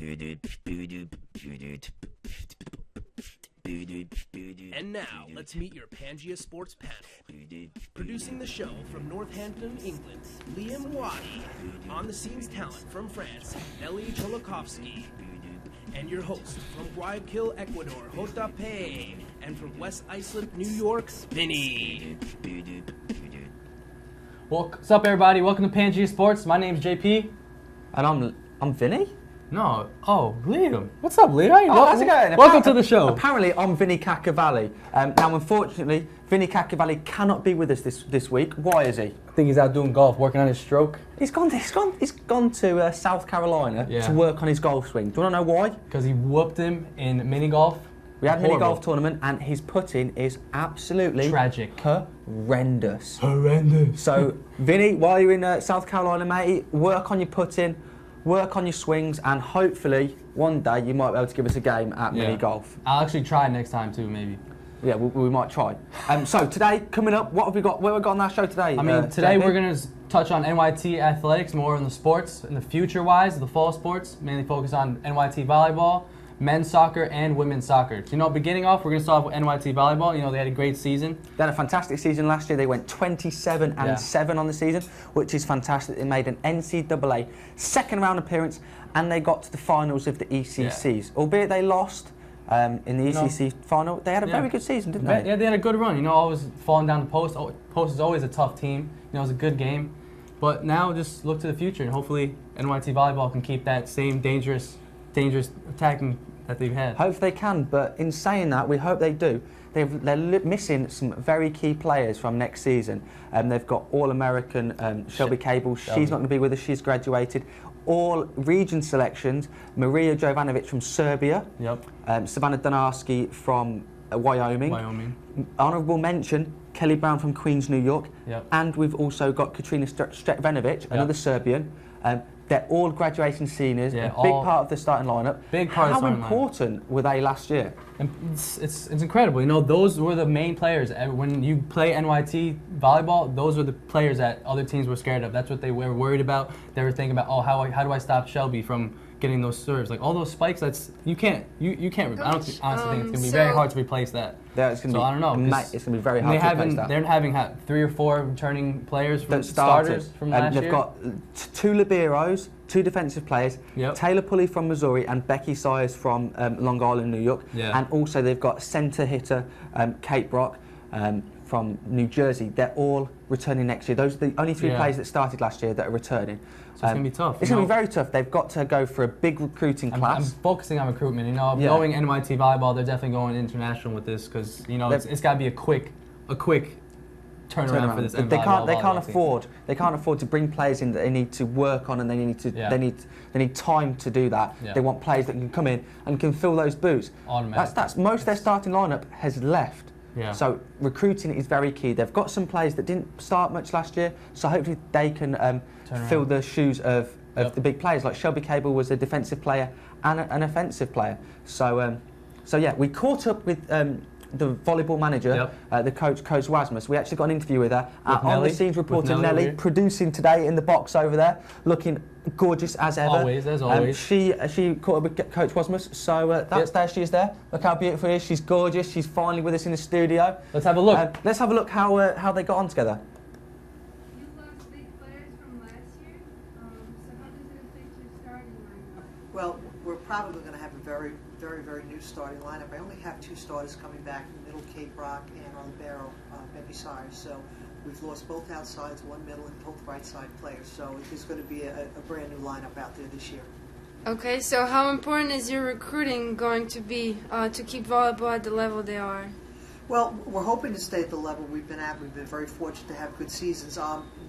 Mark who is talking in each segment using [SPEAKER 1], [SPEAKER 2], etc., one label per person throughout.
[SPEAKER 1] And now, let's meet your Pangea Sports panel. Producing the show from Northampton, England, Liam Wadi. On the scenes talent from France, Nelly Cholokovsky. And your host from Guayaquil, Ecuador, Jota Pei. And from West Islip, New York, Vinny.
[SPEAKER 2] What's up, everybody? Welcome to Pangea Sports. My name's JP.
[SPEAKER 3] And I'm Vinny?
[SPEAKER 2] No. Oh, Liam. What's up, Liam?
[SPEAKER 3] How's it going?
[SPEAKER 2] Welcome to the show.
[SPEAKER 3] Apparently, I'm Vinny Cacavalli. Now, unfortunately, Vinny Cacavalli cannot be with us this week. Why is he?
[SPEAKER 2] I think he's out doing golf, working on his stroke.
[SPEAKER 3] He's gone to South Carolina to work on his golf swing. Do you want to know why?
[SPEAKER 2] Because he whooped him in mini golf.
[SPEAKER 3] We had a mini golf tournament, and his putting is absolutely
[SPEAKER 2] tragic,
[SPEAKER 3] horrendous.
[SPEAKER 2] Horrendous.
[SPEAKER 3] So, Vinny, while you're in South Carolina, mate, work on your putting, work on your swings, and hopefully one day you might be able to give us a game at mini golf.
[SPEAKER 2] I'll actually try next time too, maybe.
[SPEAKER 3] Yeah, we might try. So today, coming up, what have we got? What have we got on our show today?
[SPEAKER 2] I mean, today we're going to touch on NYT athletics, more on the sports, in the future-wise, the fall sports, mainly focus on NYT volleyball, men's soccer, and women's soccer. You know, beginning off, we're going to start off with NYT volleyball. You know, they had a great season.
[SPEAKER 3] They had a fantastic season last year. They went 27-7 on the season, which is fantastic. They made an NCAA second round appearance, and they got to the finals of the ECCs. Albeit they lost in the ECC final, they had a very good season, didn't they?
[SPEAKER 2] Yeah, they had a good run. You know, always falling down the post. Post is always a tough team. You know, it was a good game. But now just look to the future, and hopefully NYT volleyball can keep that same dangerous attacking that they've had.
[SPEAKER 3] Hopefully they can, but in saying that, we hope they do. They're missing some very key players from next season. They've got All-American Shelby Cable. She's not going to be with us. She's graduated. All region selections: Maria Jovanovic from Serbia. Savannah Donarski from Wyoming. Honourable mention: Kelly Brown from Queens, New York. And we've also got Katrina Stretvenovic, another Serbian. They're all graduating seniors, a big part of the starting lineup. How important were they last year?
[SPEAKER 2] It's incredible. You know, those were the main players. When you play NYT volleyball, those were the players that other teams were scared of. That's what they were worried about. They were thinking about, how do I stop Shelby from getting those serves? Like all those spikes, you can't. I don't honestly think it's going to be very hard to replace that.
[SPEAKER 3] Yeah, it's going to be.
[SPEAKER 2] I don't know.
[SPEAKER 3] It's going to be very hard to replace that.
[SPEAKER 2] They're having 3 or 4 returning players from starters from last year.
[SPEAKER 3] They've got 2 liberos, 2 defensive players, Taylor Pulley from Missouri and Becky Sayers from Long Island, New York. And also they've got centre hitter Kate Brock from New Jersey. They're all returning next year. Those are the only 3 players that started last year that are returning.
[SPEAKER 2] So it's going to be tough.
[SPEAKER 3] It's going to be very tough. They've got to go for a big recruiting class.
[SPEAKER 2] I'm focusing on recruitment. You know, going NYT volleyball, they're definitely going international with this because, you know, it's got to be a quick turnaround for this.
[SPEAKER 3] They can't afford to bring players in that they need to work on, and they need time to do that. They want players that can come in and can fill those boots. That's most of their starting lineup has left. So recruiting is very key. They've got some players that didn't start much last year, so hopefully they can fill the shoes of the big players. Like Shelby Cable was a defensive player and an offensive player. So yeah, we caught up with the volleyball manager, the Coach Wasmus. We actually got an interview with her. On the scenes reporter Nelly, producing today in the box over there, looking gorgeous as ever.
[SPEAKER 2] Always, as always.
[SPEAKER 3] She caught up with Coach Wasmus, so there she is there. Look how beautiful she is. She's gorgeous. She's finally with us in the studio.
[SPEAKER 2] Let's have a look.
[SPEAKER 3] Let's have a look how they got on together.
[SPEAKER 4] You lost big players from last year, so how does it affect your starting lineup?
[SPEAKER 5] Well, we're probably going to have a very new starting lineup. I only have 2 starters coming back in the middle, Kate Brock and on the barrel, Becky Sayers. So we've lost both outsides, 1 middle, and both right side players. So there's going to be a brand new lineup out there this year.
[SPEAKER 4] Okay, so how important is your recruiting going to be to keep volleyball at the level they are?
[SPEAKER 5] Well, we're hoping to stay at the level we've been at. We've been very fortunate to have good seasons.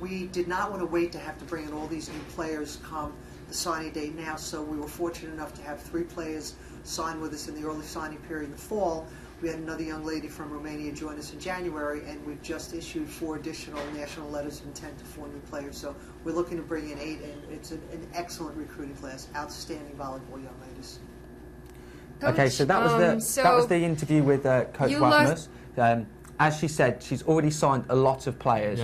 [SPEAKER 5] We did not want to wait to have to bring in all these new players come the signing date now, so we were fortunate enough to have 3 players sign with us in the early signing period in the fall. We had another young lady from Romania join us in January, and we've just issued 4 additional national letters of intent to 4 new players. So we're looking to bring in 8, and it's an excellent recruiting class. Outstanding volleyball young ladies.
[SPEAKER 4] Coach,
[SPEAKER 3] okay, so that was the interview with Coach Wasmus. as she said, she's already signed a lot of players.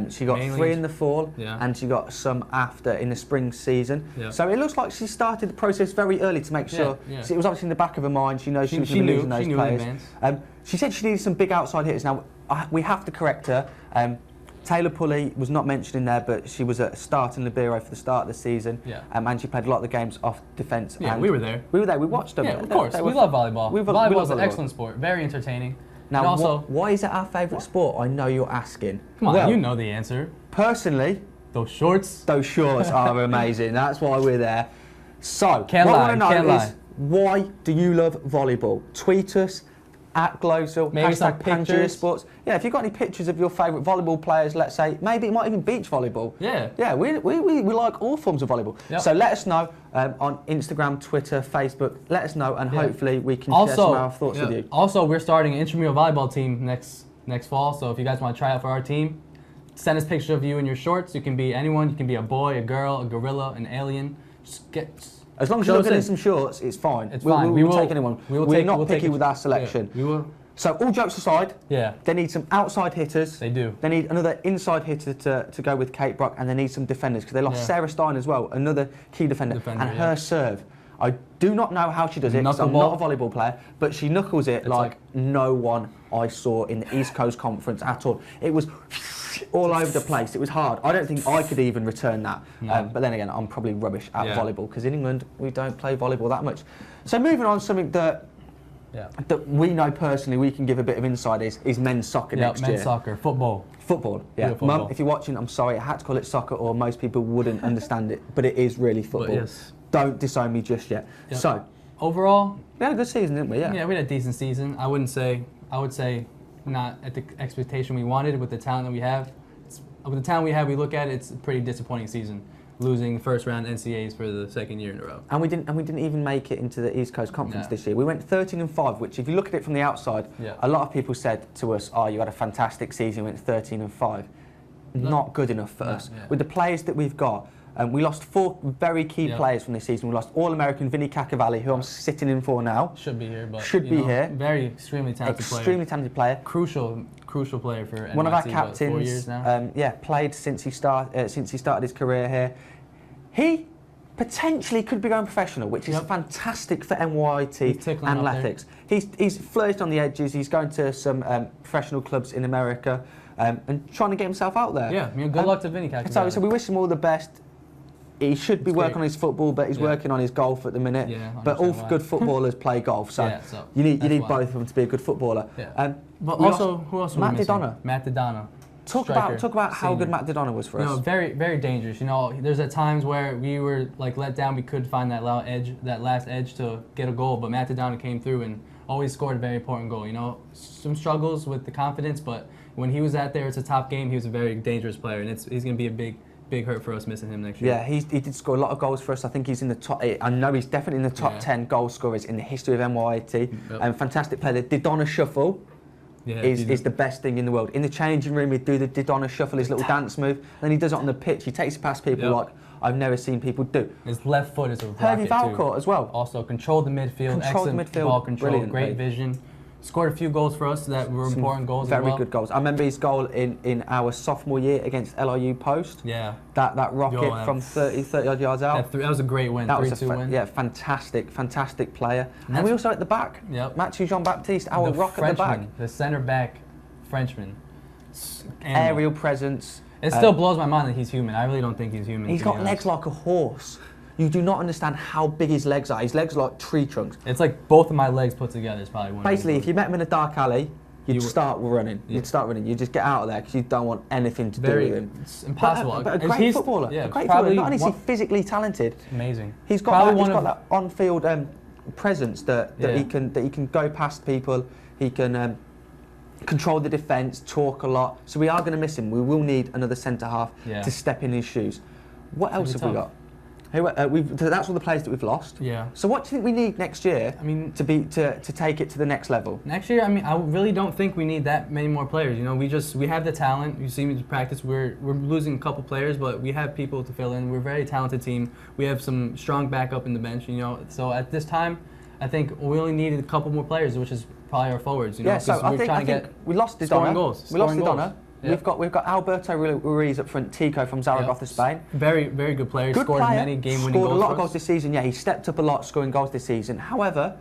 [SPEAKER 3] She got
[SPEAKER 2] Mainly
[SPEAKER 3] 3 in the fall, and she got some after in the spring season. So it looks like she started the process very early to make sure. So it was obviously in the back of her mind. She knows she was losing those players. She said she needed some big outside hitters. Now we have to correct her. Taylor Pulley was not mentioned in there, but she was a start in Libero for the start of the season, and she played a lot of the games off defence.
[SPEAKER 2] Yeah, we were there.
[SPEAKER 3] We were there. We watched them.
[SPEAKER 2] Yeah, of course. We love volleyball. Volleyball is an excellent sport. Very entertaining.
[SPEAKER 3] Now,
[SPEAKER 2] also,
[SPEAKER 3] why is it our favourite sport? I know you're asking.
[SPEAKER 2] Come on, you know the answer.
[SPEAKER 3] Personally,
[SPEAKER 2] those shorts
[SPEAKER 3] are amazing. That's why we're there. So, what
[SPEAKER 2] I
[SPEAKER 3] want to know is, why do you love volleyball? Tweet us at Globesville,
[SPEAKER 2] maybe some
[SPEAKER 3] Pangea
[SPEAKER 2] pictures.
[SPEAKER 3] Sports. Yeah, if you've got any pictures of your favourite volleyball players, let's say, maybe it might even beach volleyball. Yeah, we like all forms of volleyball. So let us know on Instagram, Twitter, Facebook. Let us know, and hopefully we can share some of our thoughts with you.
[SPEAKER 2] Also, we're starting an intramural volleyball team next fall, so if you guys want to try out for our team, send us pictures of you in your shorts. You can be anyone. You can be a boy, a girl, a gorilla, an alien.
[SPEAKER 3] As long as you're looking in some shorts, it's fine.
[SPEAKER 2] It's fine.
[SPEAKER 3] We'll take anyone. We're not picky with our selection.
[SPEAKER 2] We will.
[SPEAKER 3] So all jokes aside, they need some outside hitters.
[SPEAKER 2] They do.
[SPEAKER 3] They need another inside hitter to go with Kate Brock, and they need some defenders because they lost Sarah Stein as well, another key defender and her serve. I do not know how she does it because I'm not a volleyball player, but she knuckles it like no one I saw in the East Coast Conference at all. It was all over the place. It was hard. I don't think I could even return that. But then again, I'm probably rubbish at volleyball because in England we don't play volleyball that much. So moving on, something that we know personally we can give a bit of insight is men's soccer next year.
[SPEAKER 2] Men's soccer, football.
[SPEAKER 3] Football, yeah. Mum, if you're watching, I'm sorry, I had to call it soccer or most people wouldn't understand it, but it is really football. Don't disown me just yet. So,
[SPEAKER 2] overall,
[SPEAKER 3] we had a good season, didn't we?
[SPEAKER 2] Yeah, we had a decent season. I would say not at the expectation we wanted with the talent that we have. With the talent we have, we look at it, it's a pretty disappointing season. Losing first round NCAAs for the second year in a row.
[SPEAKER 3] And we didn't even make it into the East Coast Conference this year. We went 13-5, which if you look at it from the outside, a lot of people said to us, "Oh, you had a fantastic season, went 13-5." Not good enough for us. With the players that we've got, we lost 4 very key players from this season. We lost All-American Vinny Cacavalli, who I'm sitting in for now.
[SPEAKER 2] Should be here, but
[SPEAKER 3] Very
[SPEAKER 2] extremely talented player.
[SPEAKER 3] Extremely talented player.
[SPEAKER 2] Crucial player for NYC.
[SPEAKER 3] One of our captains.
[SPEAKER 2] 4 years now.
[SPEAKER 3] Played since he started his career here. He potentially could be going professional, which is fantastic for NYT and Athletics. He's flourished on the edges. He's going to some professional clubs in America and trying to get himself out there.
[SPEAKER 2] Yeah, good luck to Vinny Cacavalli.
[SPEAKER 3] So we wish him all the best. He should be working on his football, but he's working on his golf at the minute. But all good footballers play golf, so you need both of them to be a good footballer.
[SPEAKER 2] But also, who else?
[SPEAKER 3] Matt Didonna.
[SPEAKER 2] Matt Didonna.
[SPEAKER 3] Talk about how good Matt Didonna was for us.
[SPEAKER 2] Very, very dangerous. There's at times where we were let down. We could find that last edge to get a goal, but Matt Didonna came through and always scored a very important goal. Some struggles with the confidence, but when he was out there, it's a top game. He was a very dangerous player, and he's going to be a big hurt for us missing him next year.
[SPEAKER 3] Yeah, he did score a lot of goals for us. I think he's in the top 8. I know he's definitely in the top 10 goal scorers in the history of NYT. Fantastic player. The Didonna shuffle is the best thing in the world. In the changing room, he'd do the Didonna shuffle, his little dance move. Then he does it on the pitch. He takes it past people like I've never seen people do.
[SPEAKER 2] His left foot is a rocket
[SPEAKER 3] Hervey Valcourt as well.
[SPEAKER 2] Also controlled the midfield. Excellent ball control. Great vision. Scored a few goals for us that were important goals as well.
[SPEAKER 3] Very good goals. I remember his goal in our sophomore year against LIU Post.
[SPEAKER 2] Yeah.
[SPEAKER 3] That rocket from 30 odd yards out.
[SPEAKER 2] That was a great win. 3-2 win.
[SPEAKER 3] Yeah, fantastic player. And we also at the back. Mathieu Jean-Baptiste, our rock at the back.
[SPEAKER 2] The centre back Frenchman.
[SPEAKER 3] Aerial presence.
[SPEAKER 2] It still blows my mind that he's human. I really don't think he's human.
[SPEAKER 3] He's got legs like a horse. You do not understand how big his legs are. His legs are like tree trunks.
[SPEAKER 2] It's like both of my legs put together is probably one.
[SPEAKER 3] Basically, if you met him in a dark alley, you'd start running. You'd start running. You just get out of there because you don't want anything to do with him.
[SPEAKER 2] It's impossible.
[SPEAKER 3] But a great footballer.
[SPEAKER 2] Yeah,
[SPEAKER 3] a great footballer. Not only is he physically talented,
[SPEAKER 2] amazing.
[SPEAKER 3] He's got that on-field presence that he can go past people. He can control the defence, talk a lot. So we are going to miss him. We will need another centre half to step in his shoes. What else have we got? That's all the players that we've lost.
[SPEAKER 2] Yeah.
[SPEAKER 3] So what do you think we need next year? To take it to the next level.
[SPEAKER 2] Next year, I really don't think we need that many more players. We have the talent. You see me to practice. We're losing a couple players, but we have people to fill in. We're a very talented team. We have some strong backup in the bench. So at this time, I think we only needed a couple more players, which is probably our forwards. You know,
[SPEAKER 3] yeah, so I think we lost the
[SPEAKER 2] scoring goals.
[SPEAKER 3] We lost the Donna. Yep. We've got Alberto Ruiz up front, Tico from Zaragoza, Spain.
[SPEAKER 2] Very, very good player.
[SPEAKER 3] Good
[SPEAKER 2] scored
[SPEAKER 3] player.
[SPEAKER 2] Many game-winning goals.
[SPEAKER 3] Scored a lot of goals this season. Yeah, he stepped up a lot, scoring goals this season. However,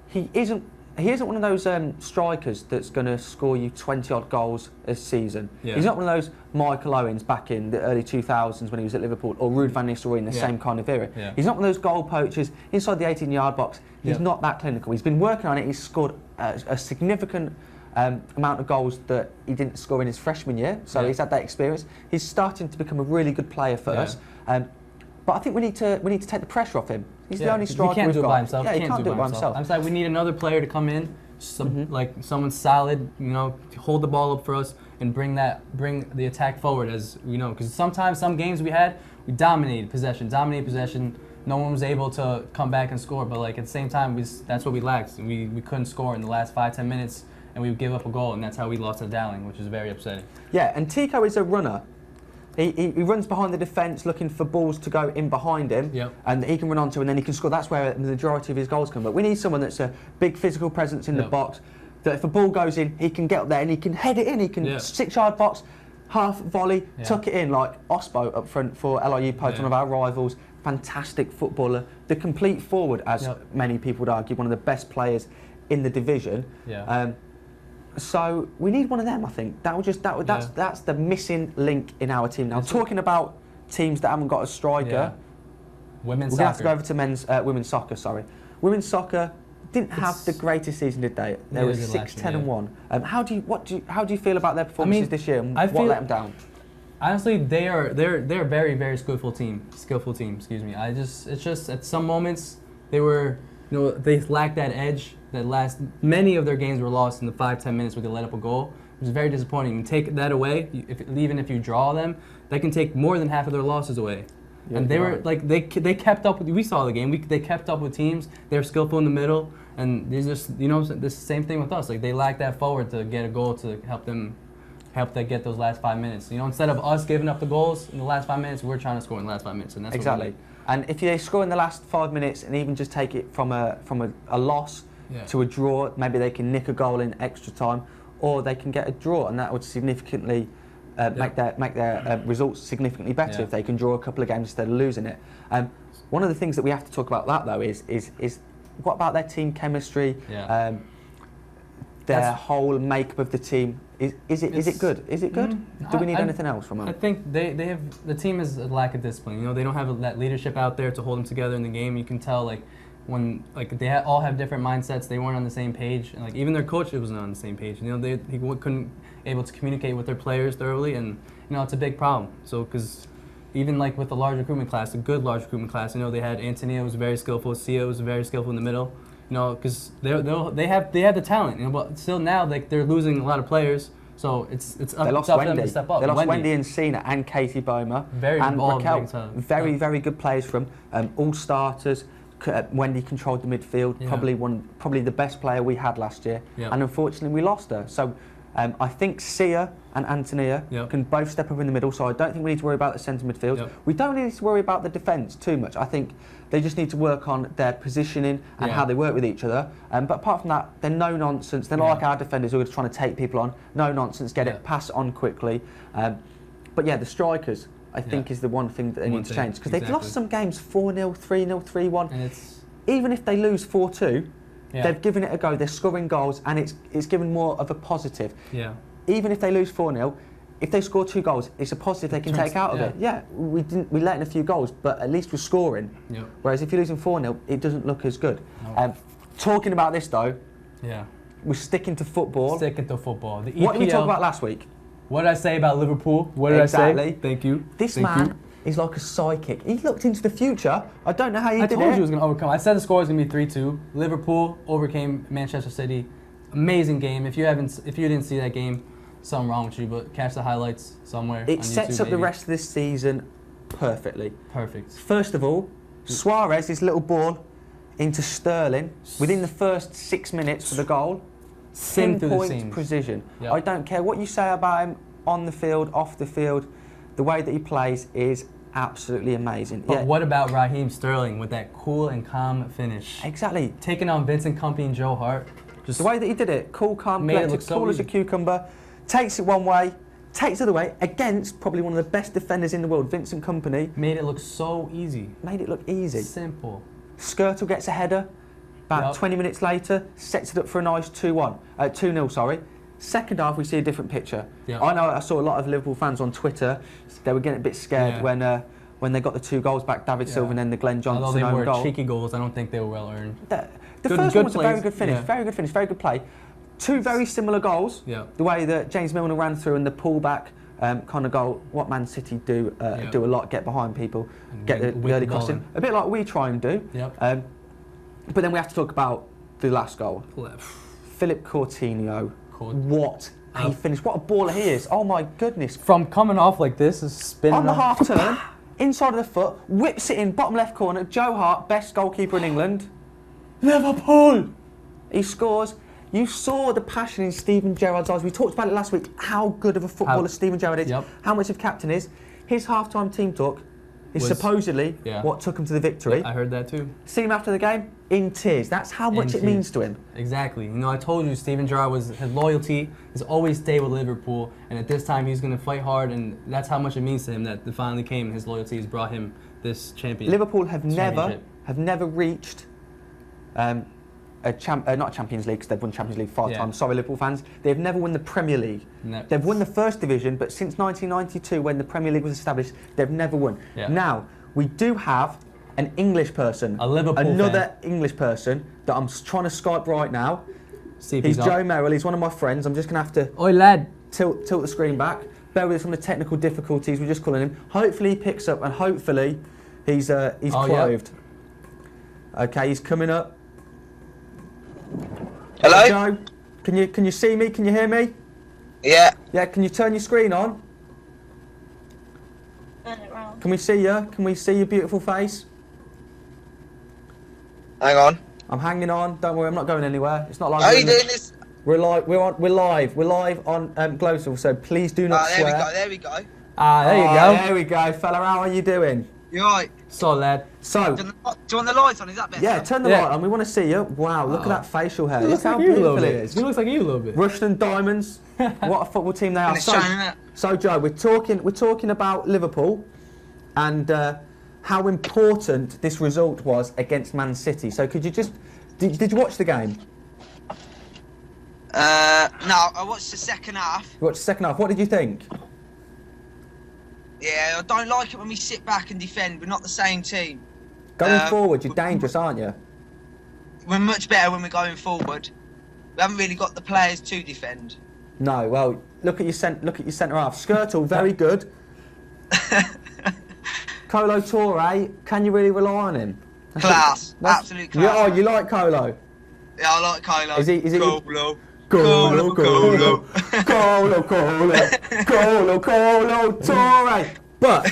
[SPEAKER 3] he isn't one of those strikers that's going to score you 20-odd goals a season. Yeah. He's not one of those Michael Owens back in the early 2000s when he was at Liverpool, or Ruud van Nistelrooy in the same kind of era. Yeah. He's not one of those goal poachers inside the 18-yard box. He's not that clinical. He's been working on it. He's scored a significant amount of goals that he didn't score in his freshman year, so he's had that experience. He's starting to become a really good player for us. But I think we need to take the pressure off him. He's the only striker.
[SPEAKER 2] He can't do it by himself.
[SPEAKER 3] Yeah, he can't do it by himself.
[SPEAKER 2] I'm saying we need another player to come in, like someone solid, you know, hold the ball up for us and bring the attack forward, as you know, because sometimes some games we dominated possession. No one was able to come back and score, but like at the same time, that's what we lacked. We couldn't score in the last 5-10 minutes, and we would give up a goal, and that's how we lost to Dowling, which is very upsetting. Yeah,
[SPEAKER 3] and Tico is a runner. He runs behind the defence looking for balls to go in behind him, and he can run onto, and then he can score. That's where the majority of his goals come. But we need someone that's a big physical presence in the box, that if a ball goes in, he can get up there and he can head it in. He can 6-yard box, half volley, tuck it in, like Ospo up front for LIU Post, one of our rivals. Fantastic footballer, the complete forward, as many people would argue, one of the best players in the division. So we need one of them. I think that's the missing link in our team now. Talking about teams that haven't got a striker,
[SPEAKER 2] women's
[SPEAKER 3] we're going to have to go over to women's soccer. Sorry, women's soccer didn't have the greatest season, did they? They were 6-10-1. How do you feel about their performances this year? And what let them down?
[SPEAKER 2] Honestly, they're a very, very skillful team. Excuse me. It's just at some moments they lacked that edge. Many of their games were lost in the 5-10 minutes where they let up a goal. It was very disappointing. You take that away, even if you draw them, they can take more than half of their losses away. Yeah, and they were like they kept up with. We saw the game. They kept up with teams. They were skillful in the middle, and there's just this same thing with us. Like they lack that forward to get a goal to help them get those last 5 minutes. You know, instead of us giving up the goals in the last 5 minutes, we're trying to score in the last 5 minutes, and that's
[SPEAKER 3] exactly. What we need. And if they score in the last 5 minutes and even just take it from a loss to a draw, maybe they can nick a goal in extra time, or they can get a draw, and that would significantly make their results significantly better if they can draw a couple of games instead of losing it. One of the things that we have to talk about that though is what about their team chemistry, their whole makeup of the team. Is it good? Is it good? Do we need anything else from them?
[SPEAKER 2] I think the team is a lack of discipline. You know, they don't have that leadership out there to hold them together in the game. You can tell when they all have different mindsets. They weren't on the same page, and even their coach wasn't on the same page. You know, he couldn't able to communicate with their players thoroughly, and you know it's a big problem. So because even with the large recruitment class, a good large recruitment class, you know they had Antonia was very skillful, Sia was very skillful in the middle. You know, because they have the talent. You know, but still now they're losing a lot of players. So it's up to them to step up.
[SPEAKER 3] They lost Wendy and Sina and Katie Boma and Raquel. Very good players from all starters. Wendy controlled the midfield. Probably the best player we had last year. And unfortunately we lost her. So I think Sia and Antonia can both step up in the middle. So I don't think we need to worry about the centre midfield. We don't need to worry about the defence too much. I think they just need to work on their positioning and how they work with each other. But apart from that, they're no nonsense. They're not like our defenders who are just trying to take people on. No nonsense, get it, pass on quickly. But the strikers, I think, is the one thing that they need to change. Because they've lost some games 4-0, 3-0, 3-1. Even if they lose 4-2, they've given it a go. They're scoring goals, and it's given more of a positive. Even if they lose 4-0, if they score 2 goals, it's a positive they can take out of it. We let in a few goals, but at least we're scoring. Whereas if you're losing 4-0, it doesn't look as good. Talking about this though, we're sticking to football.
[SPEAKER 2] The EPL,
[SPEAKER 3] what did we talk about last week?
[SPEAKER 2] What did I say about Liverpool? What did I say? Thank you.
[SPEAKER 3] This man is like a psychic. He looked into the future. I don't know how you did it.
[SPEAKER 2] I told you he was going to overcome. I said the score was going to be 3-2. Liverpool overcame Manchester City. Amazing game. If you didn't see that game, something wrong with you, but catch the highlights somewhere.
[SPEAKER 3] It sets up the rest of this season perfectly.
[SPEAKER 2] Perfect.
[SPEAKER 3] First of all, Suarez, his little ball into Sterling within the first 6 minutes for the goal. Pinpoint precision. I don't care what you say about him on the field, off the field. The way that he plays is absolutely amazing.
[SPEAKER 2] But what about Raheem Sterling with that cool and calm finish?
[SPEAKER 3] Exactly.
[SPEAKER 2] Taking on Vincent Kompany and Joe Hart.
[SPEAKER 3] Just the way that he did it, cool, calm, collected, cool as a cucumber, takes it one way, takes it the other way, against probably one of the best defenders in the world, Vincent Kompany.
[SPEAKER 2] Made it look so easy.
[SPEAKER 3] Made it look easy.
[SPEAKER 2] Simple.
[SPEAKER 3] Skirtle gets a header. About 20 minutes later, sets it up for a nice 2-0, sorry. Second half, we see a different picture.
[SPEAKER 2] Yep.
[SPEAKER 3] I know I saw a lot of Liverpool fans on Twitter. They were getting a bit scared when they got the 2 goals back, David Silva and then the Glenn Johnson
[SPEAKER 2] Although they
[SPEAKER 3] own
[SPEAKER 2] were
[SPEAKER 3] goal.
[SPEAKER 2] cheeky goals, I don't think they were well earned.
[SPEAKER 3] The first one was a very good finish, very good finish, very good play. 2 very similar goals. The way that James Milner ran through and the pullback kind of goal, what Man City do a lot, get behind people, and get the early crossing. A bit like we try and do. But then we have to talk about the last goal. Philippe Coutinho. What a finish. What a baller he is. Oh my goodness.
[SPEAKER 2] From coming off like this, is spinning
[SPEAKER 3] on the half turn, inside of the foot, whips it in, bottom left corner. Joe Hart, best goalkeeper in England. Liverpool! He scores. You saw the passion in Steven Gerrard's eyes. We talked about it last week, how good of a footballer Steven Gerrard is, how much of captain is. His half-time team talk is supposedly what took him to the victory.
[SPEAKER 2] I heard that too.
[SPEAKER 3] See him after the game, in tears. That's how much it means to him.
[SPEAKER 2] Exactly. You know, I told you Steven Gerrard his loyalty has always stayed with Liverpool, and at this time he's going to fight hard, and that's how much it means to him that it finally came, and his loyalty has brought him this championship.
[SPEAKER 3] Liverpool have never reached not Champions League, because they've won Champions League 5 times. Sorry, Liverpool fans. They've never won the Premier League. They've won the First Division, but since 1992, when the Premier League was established, they've never won. Now, we do have an English person, another English person that I'm trying to Skype right now. He's Joe Merrill. He's one of my friends. I'm just going to have to
[SPEAKER 2] Oi, lad.
[SPEAKER 3] Tilt the screen back. Bear with us on the technical difficulties. We're just calling him. Hopefully he picks up, and hopefully he's clothed. Okay, he's coming up.
[SPEAKER 6] Hello?
[SPEAKER 3] Joe, can you see me? Can you hear me?
[SPEAKER 6] Yeah.
[SPEAKER 3] Yeah, can you turn your screen on?
[SPEAKER 4] Turn it round.
[SPEAKER 3] Can we see you? Can we see your beautiful face?
[SPEAKER 6] Hang on.
[SPEAKER 3] I'm hanging on. Don't worry, I'm not going anywhere. It's not like
[SPEAKER 6] How are you doing this?
[SPEAKER 3] We're live. We're live on Globesville. So please do not swear.
[SPEAKER 6] There we go.
[SPEAKER 2] There you go.
[SPEAKER 3] There we go, fella. How are you doing?
[SPEAKER 6] You're right.
[SPEAKER 2] So, lad.
[SPEAKER 3] So,
[SPEAKER 6] do you want the lights on? Is that better?
[SPEAKER 3] Yeah, turn the light on. We want to see you. Wow, look at that facial hair. Look how
[SPEAKER 2] like
[SPEAKER 3] beautiful it is.
[SPEAKER 2] He looks like you a little bit.
[SPEAKER 3] Rushden Diamonds. What a football team they are. So, Joe, we're talking about Liverpool and how important this result was against Man City. So, could you just did you watch the game?
[SPEAKER 6] No, I watched the second half.
[SPEAKER 3] You watched the second half. What did you think?
[SPEAKER 6] Yeah, I don't like it when we sit back and defend. We're not the same team.
[SPEAKER 3] Going forward, you're dangerous, aren't you?
[SPEAKER 6] We're much better when we're going forward. We haven't really got the players to defend.
[SPEAKER 3] No, well, look at your centre half. Skirtle, very good. Colo Toure, can you really rely on him?
[SPEAKER 6] Class, absolute class.
[SPEAKER 3] Yeah, oh, you like Colo?
[SPEAKER 6] Yeah, I like Colo.
[SPEAKER 3] Is he
[SPEAKER 6] Colo?
[SPEAKER 3] Colo Toure. But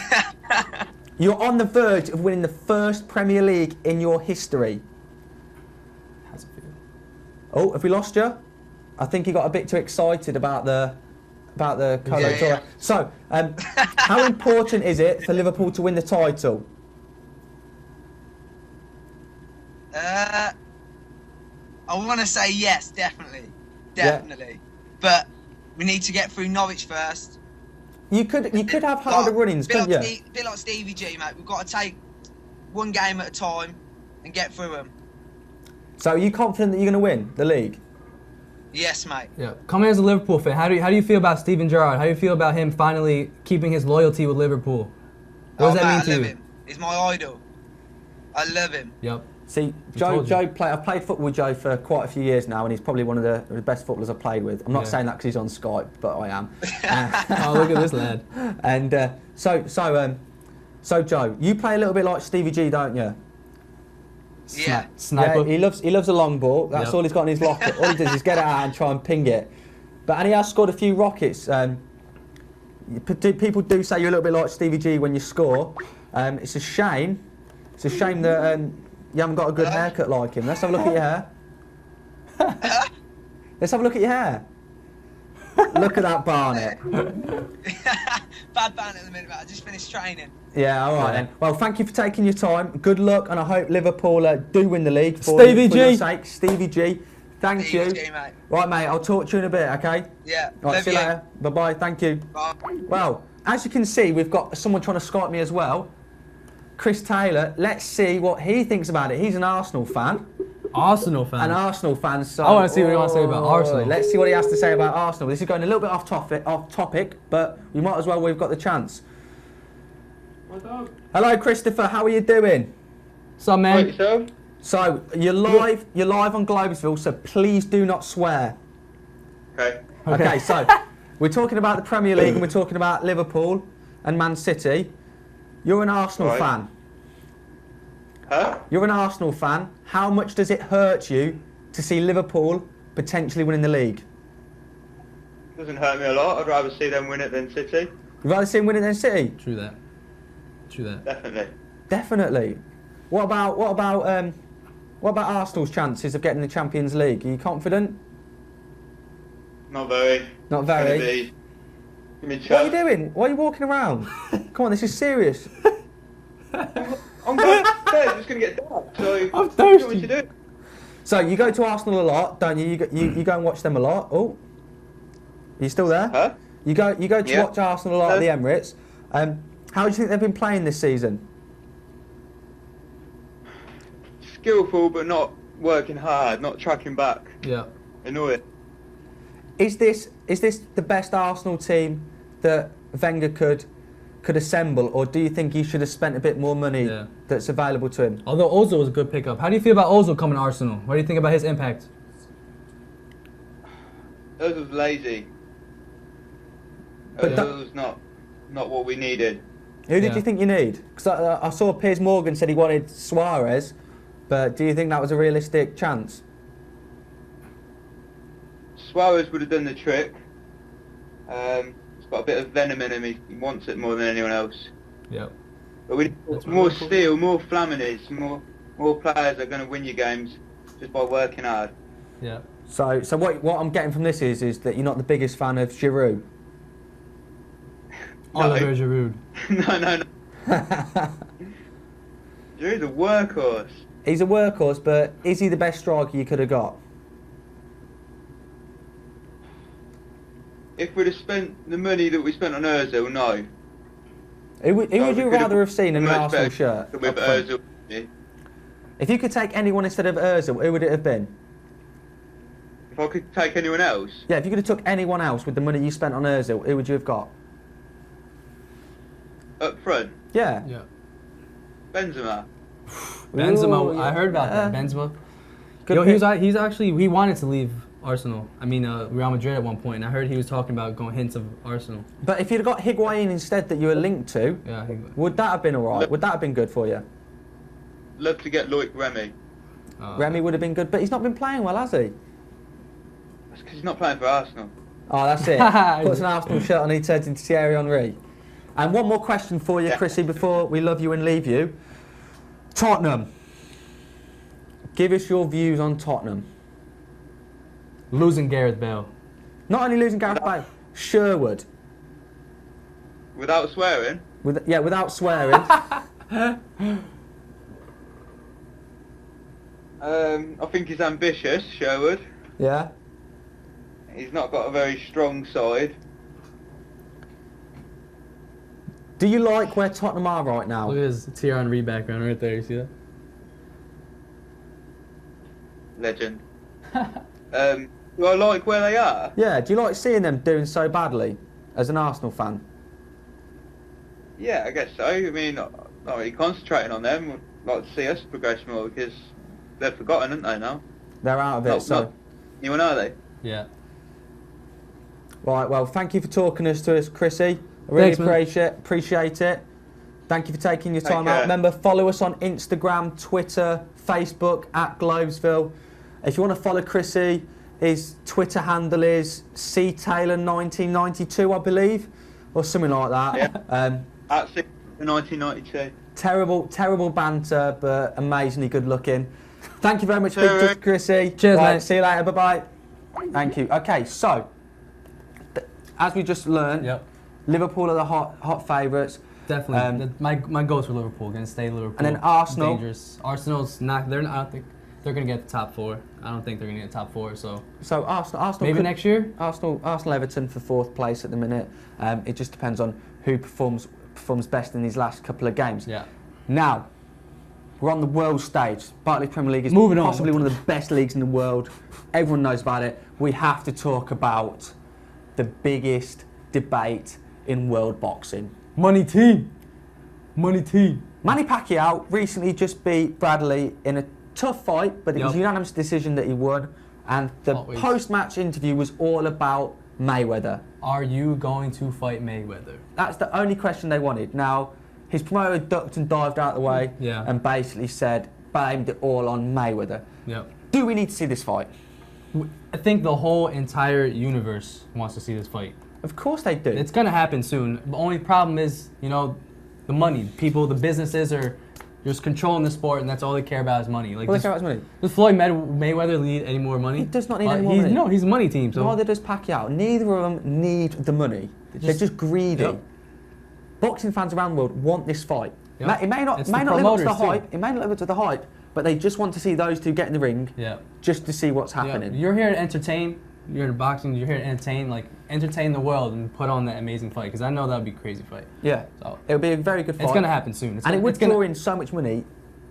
[SPEAKER 3] you're on the verge of winning the first Premier League in your history. How's it feel? Oh, have we lost you? I think he got a bit too excited about the Colo Toure.
[SPEAKER 6] Yeah.
[SPEAKER 3] So, how important is it for Liverpool to win the title?
[SPEAKER 6] I want to say yes, definitely. But we need to get through Norwich first.
[SPEAKER 3] You could have harder runnings, couldn't you?
[SPEAKER 6] A bit like Stevie G, mate. We've got to take one game at a time and get through them.
[SPEAKER 3] So are you confident that you're going to win the league?
[SPEAKER 6] Yes, mate.
[SPEAKER 2] Yeah. Coming as a Liverpool fan, how do you feel about Steven Gerrard? How do you feel about him finally keeping his loyalty with Liverpool? What does that mean to you?
[SPEAKER 6] I love him. He's my idol. I love him.
[SPEAKER 2] Yep.
[SPEAKER 3] See, I've played football with Joe for quite a few years now, and he's probably one of the best footballers I've played with. I'm not saying that because he's on Skype, but I am.
[SPEAKER 2] Oh, look at this lad.
[SPEAKER 3] And so Joe, you play a little bit like Stevie G, don't you?
[SPEAKER 6] Yeah.
[SPEAKER 2] Sniper.
[SPEAKER 3] Yeah, he loves a long ball. That's all he's got in his locker. All he does is get it out and try and ping it. And he has scored a few rockets. People do say you're a little bit like Stevie G when you score. It's a shame. It's a shame that you haven't got a good haircut like him. Let's have a look at your hair. Let's have a look at your hair. Look at that Barnet.
[SPEAKER 6] Bad band at the minute, but I just finished training.
[SPEAKER 3] Yeah, all right then. Well, thank you for taking your time. Good luck, and I hope Liverpool do win the league for your sake. Stevie G, thank you.
[SPEAKER 6] G, mate.
[SPEAKER 3] Right, mate, I'll talk to you in a bit, okay?
[SPEAKER 6] Yeah.
[SPEAKER 3] Right, see you later. Bye-bye, thank you.
[SPEAKER 6] Bye.
[SPEAKER 3] Well, as you can see, we've got someone trying to Skype me as well. Chris Taylor, let's see what he thinks about it. He's an Arsenal fan.
[SPEAKER 2] Arsenal fan?
[SPEAKER 3] An Arsenal fan, so...
[SPEAKER 2] I want to see what he wants to say about Arsenal.
[SPEAKER 3] Let's see what he has to say about Arsenal. This is going a little bit off topic, but we might as well, we've got the chance.
[SPEAKER 7] What's up?
[SPEAKER 3] Hello, Christopher. How are you doing?
[SPEAKER 2] What's up, man?
[SPEAKER 7] Right, yourself?
[SPEAKER 3] So you're live. You're live on Globesville. So please do not swear.
[SPEAKER 7] Okay.
[SPEAKER 3] Okay. So we're talking about the Premier League and we're talking about Liverpool and Man City. You're an Arsenal fan.
[SPEAKER 7] Huh?
[SPEAKER 3] You're an Arsenal fan. How much does it hurt you to see Liverpool potentially winning the league?
[SPEAKER 7] Doesn't hurt me a lot. I'd rather see them win it than City.
[SPEAKER 3] You'd rather see them win it than City?
[SPEAKER 2] True that. True that.
[SPEAKER 7] Definitely.
[SPEAKER 3] Definitely. What about Arsenal's chances of getting the Champions League? Are you confident?
[SPEAKER 7] Not very.
[SPEAKER 3] Not very.
[SPEAKER 7] Give me a chance.
[SPEAKER 3] What are you doing? Why are you walking around? Come on, this is serious.
[SPEAKER 7] I'm going upstairs. It's going to get dark. So
[SPEAKER 2] I'm
[SPEAKER 7] what do you want
[SPEAKER 2] thirsty.
[SPEAKER 7] me to do?
[SPEAKER 3] So you go to Arsenal a lot, don't you? You go and watch them a lot. Oh, are you still there?
[SPEAKER 7] Huh?
[SPEAKER 3] You go to
[SPEAKER 7] Yeah.
[SPEAKER 3] watch Arsenal a lot at the Emirates. How do you think they've been playing this season?
[SPEAKER 7] Skillful, but not working hard. Not tracking back.
[SPEAKER 2] Yeah.
[SPEAKER 7] Annoying.
[SPEAKER 3] Is this the best Arsenal team that Wenger could assemble, or do you think he should have spent a bit more money that's available to him?
[SPEAKER 2] Although Ozil was a good pickup. How do you feel about Ozil coming to Arsenal? What do you think about his impact?
[SPEAKER 7] Ozil's lazy.
[SPEAKER 3] But
[SPEAKER 7] Ozil's not what we needed.
[SPEAKER 3] Who did you think you need? Because I saw Piers Morgan said he wanted Suarez, but do you think that was a realistic chance?
[SPEAKER 7] Suarez would have done the trick. He's got a bit of venom in him. He wants it more than anyone else.
[SPEAKER 2] Yeah.
[SPEAKER 7] But we need more steel, more Flaminies, more players that are going to win you games just by working hard.
[SPEAKER 2] Yeah.
[SPEAKER 3] So what I'm getting from this is that you're not the biggest fan of Giroud.
[SPEAKER 2] Oliver Giroud.
[SPEAKER 7] No. Giroud's a workhorse.
[SPEAKER 3] He's a workhorse, but is he the best striker you could have got?
[SPEAKER 7] If we'd have spent the money that we spent on Ozil, no.
[SPEAKER 3] Who would you rather have seen in an
[SPEAKER 7] much
[SPEAKER 3] Arsenal
[SPEAKER 7] better
[SPEAKER 3] shirt?
[SPEAKER 7] with Ozil.
[SPEAKER 3] If you could take anyone instead of Ozil, who would it have been?
[SPEAKER 7] If I could take anyone else,
[SPEAKER 3] Yeah, if you could have took anyone else with the money you spent on Ozil, who would you have got?
[SPEAKER 7] up front,
[SPEAKER 3] Yeah.
[SPEAKER 2] Yeah.
[SPEAKER 7] Benzema.
[SPEAKER 2] Benzema,
[SPEAKER 3] Ooh,
[SPEAKER 2] I heard about that.
[SPEAKER 3] yeah.
[SPEAKER 2] Benzema.
[SPEAKER 3] Good
[SPEAKER 2] Yo,
[SPEAKER 3] pick.
[SPEAKER 2] he wanted to leave Arsenal. I mean, Real Madrid at one point. And I heard he was talking about going hints of Arsenal.
[SPEAKER 3] But if you'd have got Higuain instead that you were linked to,
[SPEAKER 2] Yeah, I think.
[SPEAKER 3] would that have been alright? Would that have been good for you?
[SPEAKER 7] Love to get Loic Remy.
[SPEAKER 3] Remy would have been good, but he's not been playing well, has he?
[SPEAKER 7] That's because he's not playing for Arsenal.
[SPEAKER 3] Oh, that's it. Puts an Arsenal shirt on, he turns into Thierry Henry. And one more question for you, Chrissy, before we love you and leave you. Tottenham. Give us your views on Tottenham.
[SPEAKER 2] Losing Gareth Bale.
[SPEAKER 3] Not only losing Gareth Bale, Sherwood.
[SPEAKER 7] Without swearing,
[SPEAKER 3] Without swearing.
[SPEAKER 7] I think he's ambitious, Sherwood.
[SPEAKER 3] Yeah.
[SPEAKER 7] He's not got a very strong side.
[SPEAKER 3] Do you like where Tottenham are right now?
[SPEAKER 2] Look at his Thierry Henry background right there. You see that?
[SPEAKER 7] Legend. Do I like where they are?
[SPEAKER 3] Yeah, do you like seeing them doing so badly as an Arsenal fan?
[SPEAKER 7] Yeah, I guess so. I mean, not really concentrating on them. I'd like to see us progress more because they're forgotten, aren't they, now?
[SPEAKER 3] They're out of it,
[SPEAKER 7] Not anyone, are they?
[SPEAKER 2] Yeah.
[SPEAKER 3] Right, well, thank you for talking to us, Chrissy. I really
[SPEAKER 2] Thanks,
[SPEAKER 3] appreciate it. Thank you for taking your time
[SPEAKER 7] Take
[SPEAKER 3] out.
[SPEAKER 7] care.
[SPEAKER 3] Remember, follow us on Instagram, Twitter, Facebook, @Globesville. If you want to follow Chrissy, his Twitter handle is ctaylor1992, I believe, or something like that.
[SPEAKER 7] Yeah. At 1992.
[SPEAKER 3] Terrible banter, but amazingly good looking. Thank you very much,
[SPEAKER 7] Cheers.
[SPEAKER 3] Chrissy.
[SPEAKER 2] Cheers,
[SPEAKER 3] Right,
[SPEAKER 2] mate.
[SPEAKER 3] see you later. Bye-bye. Thank you. Okay, so as we just learned, Liverpool are the hot favourites.
[SPEAKER 2] Definitely. My goals for Liverpool, going to stay Liverpool.
[SPEAKER 3] And then Arsenal.
[SPEAKER 2] Dangerous. Arsenal's not, I don't think they're going to get the top 4. I don't think they're going to get top 4, so
[SPEAKER 3] Arsenal
[SPEAKER 2] maybe next year?
[SPEAKER 3] Arsenal Everton for 4th place at the minute. It just depends on who performs best in these last couple of games.
[SPEAKER 2] Yeah.
[SPEAKER 3] Now, we're on the world stage. Barclays Premier League is possibly one of the best leagues in the world. Everyone knows about it. We have to talk about the biggest debate in world boxing.
[SPEAKER 2] Money team. Manny
[SPEAKER 3] Pacquiao recently just beat Bradley in a tough fight, but it was a unanimous decision that he won. And the post-match interview was all about Mayweather.
[SPEAKER 2] Are you going to fight Mayweather?
[SPEAKER 3] That's the only question they wanted. Now, his promoter ducked and dived out of the way and basically blamed it all on Mayweather.
[SPEAKER 2] Yep.
[SPEAKER 3] Do we need to see this fight?
[SPEAKER 2] I think the whole entire universe wants to see this fight.
[SPEAKER 3] Of course they do.
[SPEAKER 2] It's going to happen soon. The only problem is, the money. People, the businesses are just controlling the sport, and that's all they care about is money. Like,
[SPEAKER 3] all they care about is money.
[SPEAKER 2] Does Floyd Mayweather need any more money?
[SPEAKER 3] He does not need any more money.
[SPEAKER 2] No, he's a money team. So.
[SPEAKER 3] Neither does Pacquiao. Neither of them need the money. They're just greedy. Yep. Boxing fans around the world want this fight. Yep. It may not live up to the hype. It may not live up to the hype, but they just want to see those two get in the ring just to see what's happening.
[SPEAKER 2] You're here to entertain. You're in boxing. You're here to entertain the world and put on that amazing fight, because I know that would be a crazy fight.
[SPEAKER 3] Yeah. So it'll be a very good fight.
[SPEAKER 2] It's going to happen soon.
[SPEAKER 3] It would draw in so much money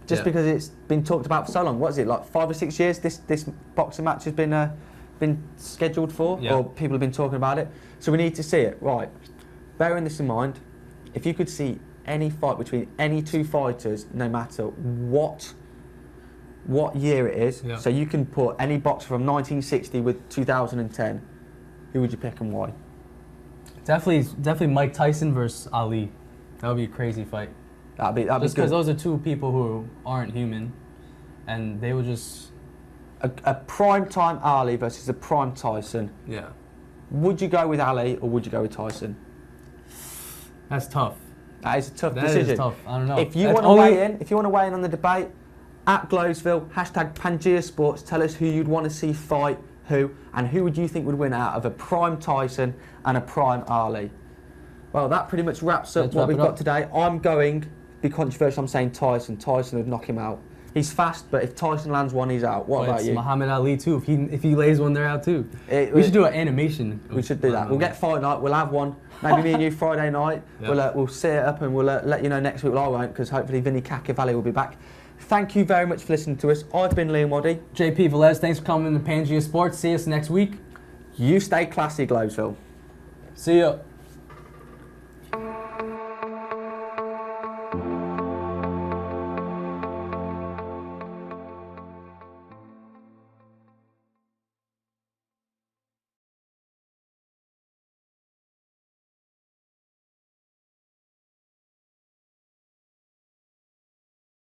[SPEAKER 3] just because it's been talked about for so long. What is it, like 5 or 6 years this boxing match has been scheduled for, or people have been talking about it. So we need to see it. Right. Bearing this in mind, if you could see any fight between any two fighters, no matter what year it is, so you can put any boxer from 1960 with 2010, who would you pick and why?
[SPEAKER 2] Definitely Mike Tyson versus Ali. That would be a crazy fight.
[SPEAKER 3] That'd be
[SPEAKER 2] just because those are two people who aren't human, and they would just
[SPEAKER 3] a prime time Ali versus a prime Tyson.
[SPEAKER 2] Yeah.
[SPEAKER 3] Would you go with Ali or would you go with Tyson?
[SPEAKER 2] That's tough.
[SPEAKER 3] That is a tough decision.
[SPEAKER 2] That is tough. I don't know.
[SPEAKER 3] If you want to weigh in on the debate, at Globesville, #Pangea Sports, tell us who you'd want to see fight who, and who would you think would win out of a prime Tyson and a prime Ali. Well, that pretty much wraps up what we've got today. I'm going to be controversial. I'm saying Tyson. Tyson would knock him out. He's fast, but if Tyson lands one, he's out. What about you?
[SPEAKER 2] Muhammad Ali too. If he lays one, they're out too. We should do an animation.
[SPEAKER 3] We should do that. We'll get fight night. We'll have one. Maybe me and you Friday night. We'll set it up and we'll let you know next week. Well, I won't, because hopefully Vinny Cacavalli will be back. Thank you very much for listening to us. I've been Liam Waddy.
[SPEAKER 2] JP Velez, thanks for coming to Pangea Sports. See us next week.
[SPEAKER 3] You stay classy, Globesville.
[SPEAKER 2] See ya.